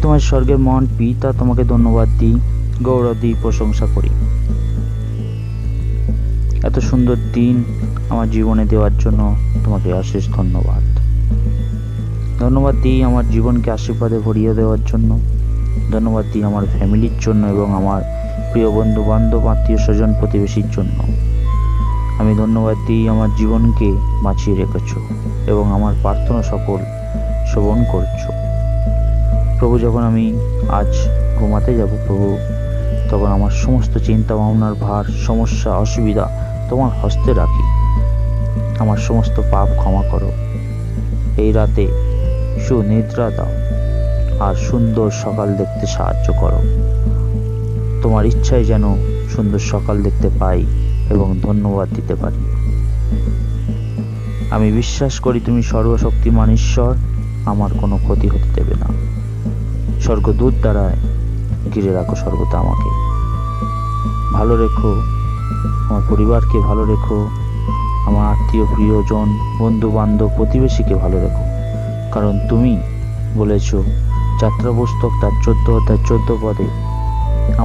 তোমার স্বর্গের মহান পিতা, তোমাকে ধন্যবাদ দিই, গৌরব দিই, প্রশংসা করি। এত সুন্দর দিন আমার জীবনে দেওয়ার জন্য তোমাকে অশেষ ধন্যবাদ। ধন্যবাদ দিই আমার জীবনকে আশীর্বাদে ভরিয়ে দেওয়ার জন্য। ধন্যবাদ দিই আমার ফ্যামিলির জন্য এবং আমার প্রিয় বন্ধু বান্ধব, আত্মীয় স্বজন, প্রতিবেশীর জন্য। আমি ধন্যবাদ দিই আমার জীবনকে বাঁচিয়ে রেখেছো এবং আমার প্রার্থনা সকল শ্রবণ করছো। প্রভু, যখন আমি আজ ঘুমাতে যাব প্রভু, তখন আমার সমস্ত চিন্তা ভাবনার ভার, সমস্যা, অসুবিধা তোমার হস্তে রাখি। আমার সমস্ত পাপ ক্ষমা করো। এই রাতে সুনিদ্রা দাও আর সুন্দর সকাল দেখতে সাহায্য করো। তোমার ইচ্ছায় যেন সুন্দর সকাল দেখতে পাই এবং ধন্যবাদ দিতে পারি। আমি বিশ্বাস করি তুমি সর্বশক্তিমান ঈশ্বর, আমার কোনো ক্ষতি হতে দেবে না। স্বর্গদূত দ্বারা ঘিরে রাখো সর্বদা। আমাকে ভালো রেখো, আমার পরিবারকে ভালো রেখো, আমার আত্মীয় প্রিয়জন, বন্ধু বান্ধব, প্রতিবেশীকে ভালো রেখো। কারণ তুমি বলেছ যাত্রা পুস্তক তার 14 পদে,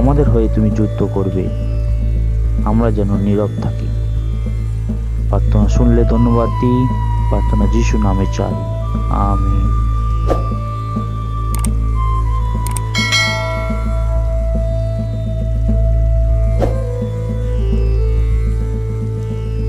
আমাদের হয়ে তুমি যুদ্ধ করবে, আমরা যেন নীরব থাকি। প্রার্থনা শুনলে ধন্যবাদ দিই, প্রার্থনা যিশু নামে চাই, আমিন।